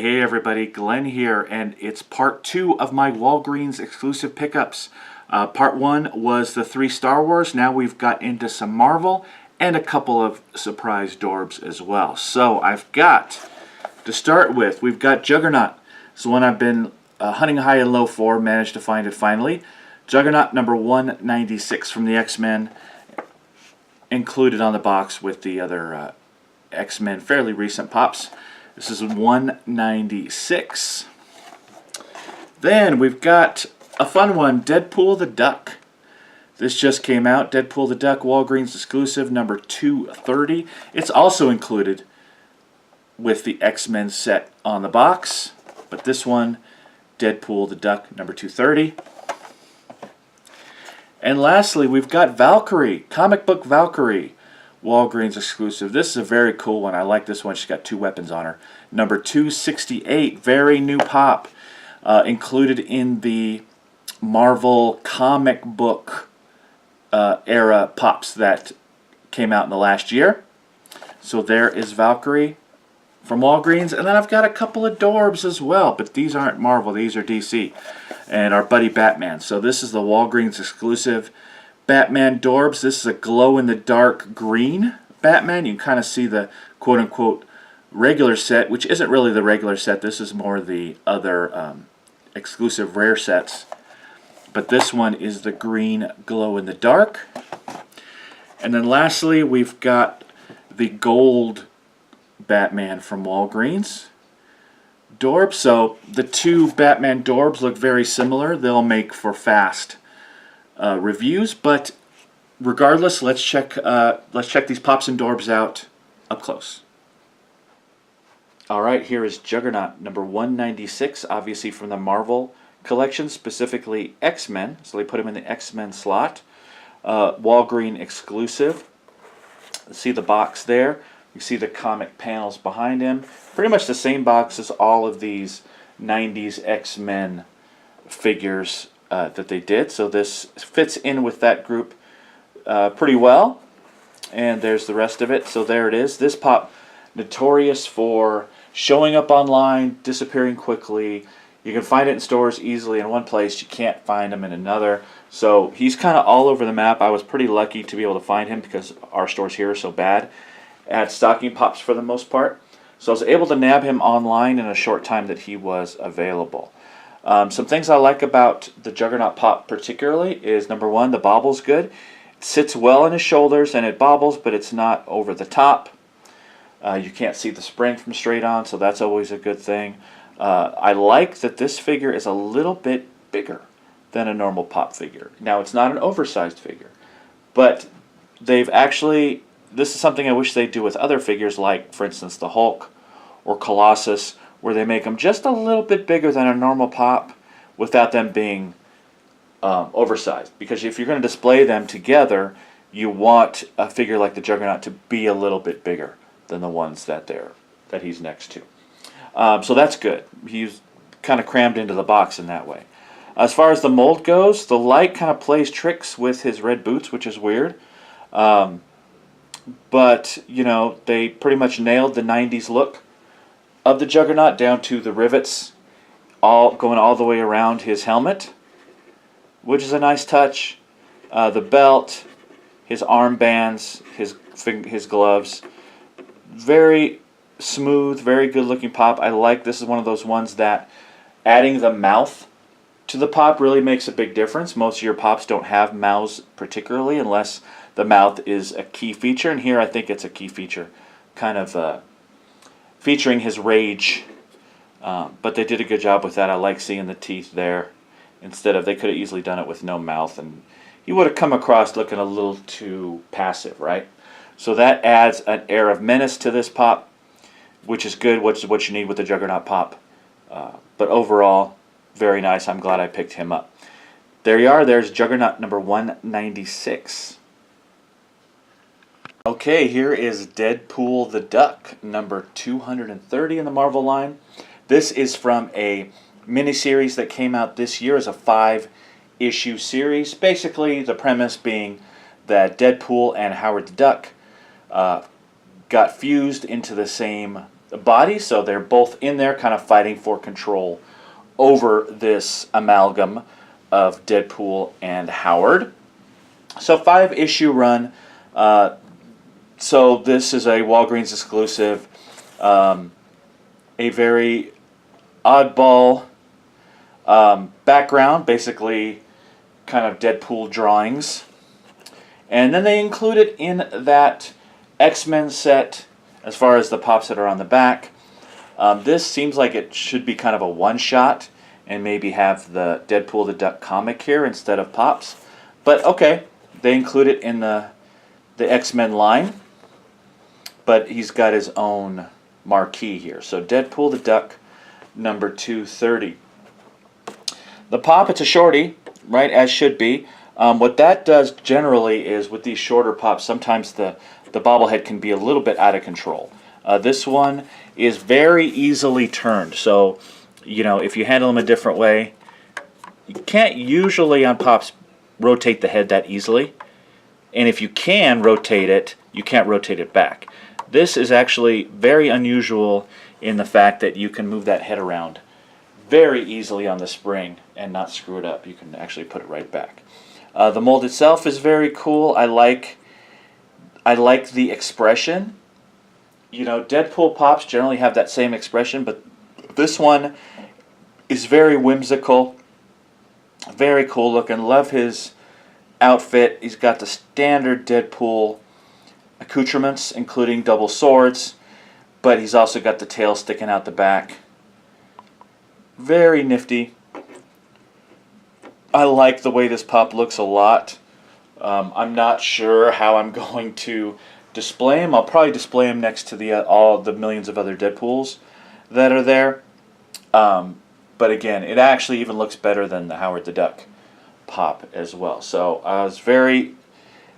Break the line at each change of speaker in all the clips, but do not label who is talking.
Hey everybody, Glenn here, and it's part 2 of my Walgreens exclusive pickups. Part 1 was the 3 Star Wars. Now we've got into some Marvel and a couple of surprise Dorbs as well. So I've got, to start with, we've got Juggernaut. It's the one I've been hunting high and low for, managed to find it finally. Juggernaut number 196 from the X-Men, included on the box with the other X-Men fairly recent pops. This is 196. Then we've got a fun one, Deadpool the Duck. This just came out, Deadpool the Duck, Walgreens exclusive, number 230. It's also included with the X-Men set on the box, but this one, Deadpool the Duck, number 230. And lastly, we've got Valkyrie, comic book Valkyrie, Walgreens exclusive. This is a very cool one. I like this one. She's got 2 weapons on her. Number 268, very new pop, included in the Marvel comic book era pops that came out in the last year. So there is Valkyrie from Walgreens. And then I've got a couple of Dorbs as well, but these aren't Marvel. These are DC. And our buddy Batman. So this is the Walgreens exclusive Batman Dorbs. This is a glow-in-the-dark green Batman. You can kind of see the quote-unquote regular set, which isn't really the regular set. This is more the other exclusive rare sets. But this one is the green glow-in-the-dark. And then lastly, we've got the gold Batman from Walgreens Dorb. So the 2 Batman Dorbs look very similar. They'll make for fast reviews, but regardless, let's check these pops and Dorbs out up close. All right, here is Juggernaut number 196, obviously from the Marvel collection, specifically X-Men. So they put him in the X-Men slot. Walgreens exclusive. See the box there. You see the comic panels behind him. Pretty much the same box as all of these 90s X-Men figures that they did. So this fits in with that group pretty well. And there's the rest of it. So there it is. This pop, notorious for showing up online, disappearing quickly. You can find it in stores easily in one place. You can't find him in another. So he's kind of all over the map. I was pretty lucky to be able to find him because our stores here are so bad at stocking pops for the most part. So I was able to nab him online in a short time that he was available. Some things I like about the Juggernaut pop particularly is, number 1, the bobble's good. It sits well on his shoulders and it bobbles, but it's not over the top. You can't see the spring from straight on, so that's always a good thing. I like that this figure is a little bit bigger than a normal pop figure. Now, it's not an oversized figure, but they've actually, this is something I wish they'd do with other figures, like, for instance, the Hulk or Colossus, where they make them just a little bit bigger than a normal pop without them being oversized. Because if you're going to display them together, you want a figure like the Juggernaut to be a little bit bigger than the ones that he's next to. So that's good. He's kind of crammed into the box in that way. As far as the mold goes, the light kind of plays tricks with his red boots, which is weird. But, you know, they pretty much nailed the 90s look of the Juggernaut down to the rivets going all the way around his helmet, which is a nice touch. The belt, his armbands, his gloves, very smooth, very good looking pop. I like, this is one of those ones that adding the mouth to the pop really makes a big difference. Most of your pops don't have mouths particularly unless the mouth is a key feature, and here I think it's a key feature, kind of featuring his rage. But they did a good job with that. I like seeing the teeth there. Instead of, they could have easily done it with no mouth, and he would have come across looking a little too passive, right? So that adds an air of menace to this pop, which is good, which is what you need with the Juggernaut pop. But overall, very nice. I'm glad I picked him up. There you are. There's Juggernaut number 196. Okay, here is Deadpool the Duck, number 230 in the Marvel line. This is from a miniseries that came out this year as a 5-issue series. Basically, the premise being that Deadpool and Howard the Duck got fused into the same body, so they're both in there kind of fighting for control over this amalgam of Deadpool and Howard. So 5-issue run. So this is a Walgreens exclusive. A very oddball background, basically kind of Deadpool drawings. And then they included in that X-Men set, as far as the pops that are on the back. This seems like it should be kind of a one-shot and maybe have the Deadpool the Duck comic here instead of pops. But okay, they include it in the X-Men line. But he's got his own marquee here. So Deadpool the Duck, number 230. The pop, it's a shorty, right, as should be. What that does generally is with these shorter pops, sometimes the bobblehead can be a little bit out of control. This one is very easily turned. So, you know, if you handle them a different way, you can't usually on pops rotate the head that easily. And if you can rotate it, you can't rotate it back. This is actually very unusual in the fact that you can move that head around very easily on the spring and not screw it up. You can actually put it right back. The mold itself is very cool. I like the expression. You know, Deadpool pops generally have that same expression, but this one is very whimsical, very cool looking. Love his outfit. He's got the standard Deadpool accoutrements, including double swords, but he's also got the tail sticking out the back. Very nifty. I like the way this pop looks a lot. I'm not sure how I'm going to display him. I'll probably display him next to all the millions of other Deadpools that are there. But again, it actually even looks better than the Howard the Duck pop as well. So I was very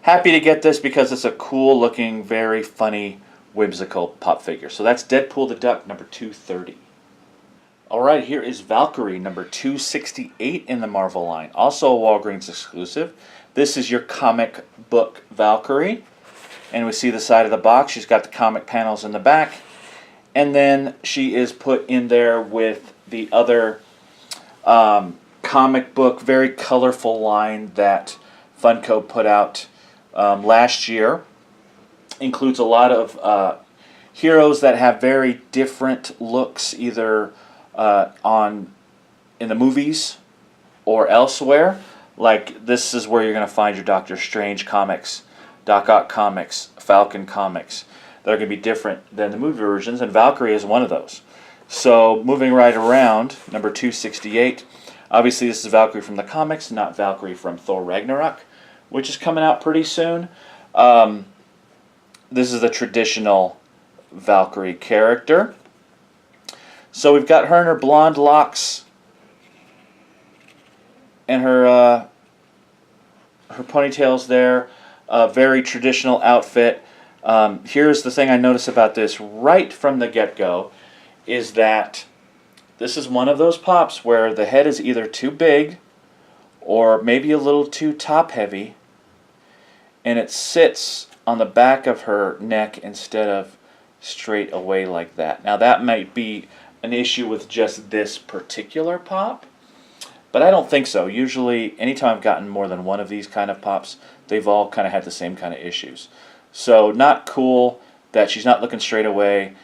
happy to get this because it's a cool looking, very funny, whimsical pop figure. So that's Deadpool the Duck, number 230. Alright, here is Valkyrie, number 268 in the Marvel line. Also a Walgreens exclusive. This is your comic book Valkyrie. And we see the side of the box. She's got the comic panels in the back. And then she is put in there with the other comic book, very colorful line that Funko put out last year. Includes a lot of heroes that have very different looks, either in the movies or elsewhere. Like, this is where you're going to find your Doctor Strange comics, Doc Ock comics, Falcon comics. They're going to be different than the movie versions, and Valkyrie is one of those. So, moving right around, number 268. Obviously, this is Valkyrie from the comics, not Valkyrie from Thor Ragnarok, which is coming out pretty soon. This is the traditional Valkyrie character. So we've got her and her blonde locks and her ponytails there. Very traditional outfit. Here's the thing I notice about this right from the get-go is that this is one of those pops where the head is either too big or maybe a little too top-heavy, and it sits on the back of her neck instead of straight away like that. Now that might be an issue with just this particular pop, but I don't think so. Usually, anytime I've gotten more than one of these kind of pops, they've all kind of had the same kind of issues. So not cool that she's not looking straight away.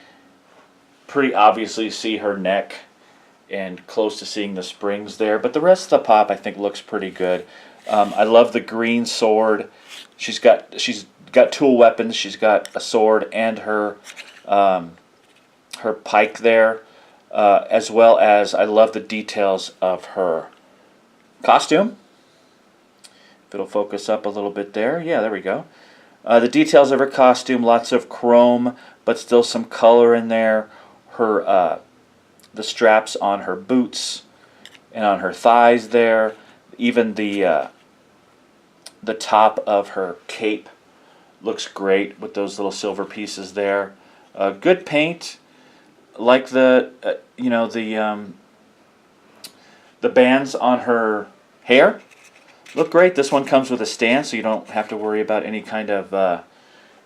Pretty obviously see her neck and close to seeing the springs there, but the rest of the pop I think looks pretty good. I love the green sword. She's got tool weapons. She's got a sword and her pike there, as well as I love the details of her costume. If it'll focus up a little bit there. Yeah, there we go. The details of her costume, lots of chrome, but still some color in there. Her the straps on her boots and on her thighs there. Even the top of her cape looks great with those little silver pieces there. Good paint, like the bands on her hair look great. This one comes with a stand, so you don't have to worry about any kind of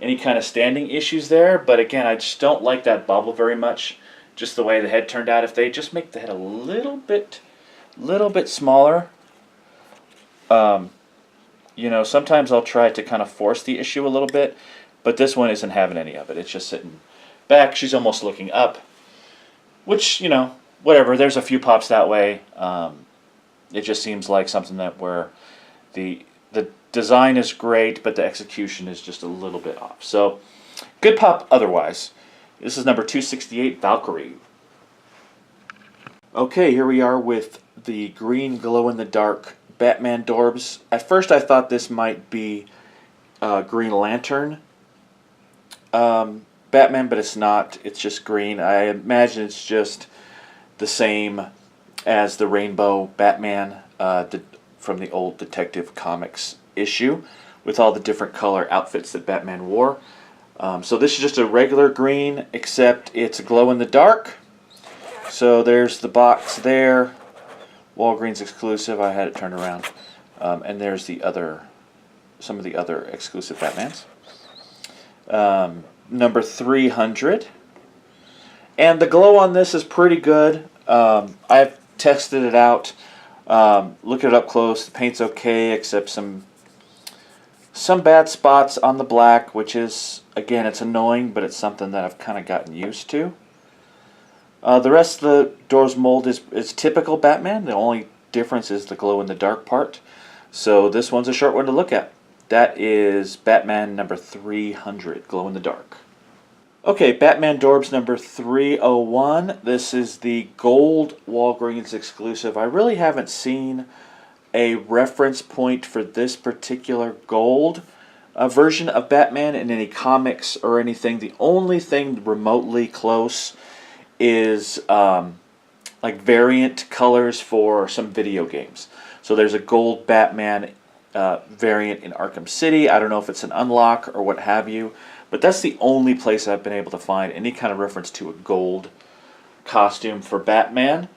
any kind of standing issues there. But again, I just don't like that bubble very much. Just the way the head turned out. If they just make the head a little bit smaller, you know, sometimes I'll try to kind of force the issue a little bit, but this one isn't having any of it. It's just sitting back. She's almost looking up, which, you know, whatever. There's a few pops that way. It just seems like something that where the design is great, but the execution is just a little bit off. So, good pop otherwise. This is number 268, Valkyrie. Okay, here we are with the green glow-in-the-dark Batman Dorbs. At first I thought this might be Green Lantern Batman, but it's not. It's just green. I imagine it's just the same as the Rainbow Batman from the old Detective Comics issue with all the different color outfits that Batman wore. So this is just a regular green, except it's glow-in-the-dark. So there's the box there. Walgreens exclusive. I had it turned around. And there's some of the other exclusive Batmans. Number 300. And the glow on this is pretty good. I've tested it out. Look it up close. The paint's okay, except some bad spots on the black, which is, again, it's annoying, but it's something that I've kind of gotten used to. The rest of the door's mold is typical Batman. The only difference is the glow-in-the-dark part. So this one's a short one to look at. That is Batman number 300, glow-in-the-dark. Okay, Batman Dorbs number 301. This is the gold Walgreens exclusive. I really haven't seen a reference point for this particular gold version of Batman in any comics or anything. The only thing remotely close is like variant colors for some video games. So there's a gold Batman variant in Arkham City. I don't know if it's an unlock or what have you, but that's the only place I've been able to find any kind of reference to a gold costume for Batman.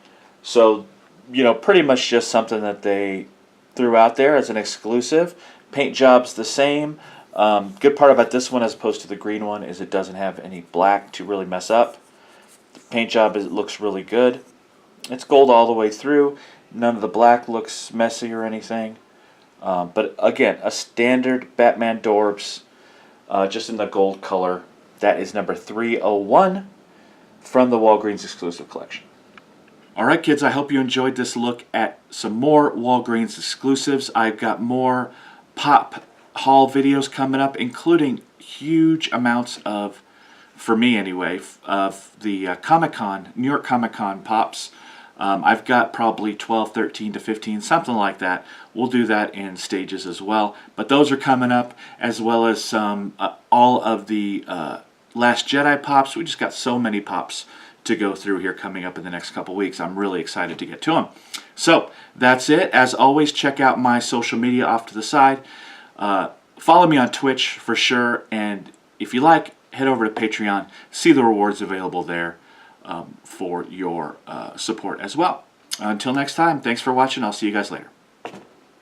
So, you know, pretty much just something that they threw out there as an exclusive. Paint job's the same. Good part about this one as opposed to the green one is it doesn't have any black to really mess up. The paint job looks really good. It's gold all the way through. None of the black looks messy or anything. But again, a standard Batman Dorbs, just in the gold color. That is number 301 from the Walgreens exclusive collection. Alright kids, I hope you enjoyed this look at some more Walgreens exclusives. I've got more pop haul videos coming up, including huge amounts of, for me anyway, of the Comic-Con, New York Comic-Con pops. I've got probably 12, 13 to 15, something like that. We'll do that in stages as well. But those are coming up, as well as all of the Last Jedi pops. We just got so many pops to go through here coming up in the next couple weeks. I'm really excited to get to them. So that's it. As always, check out my social media off to the side. Follow me on Twitch for sure. And if you like, head over to Patreon. See the rewards available there for your support as well. Until next time, thanks for watching. I'll see you guys later.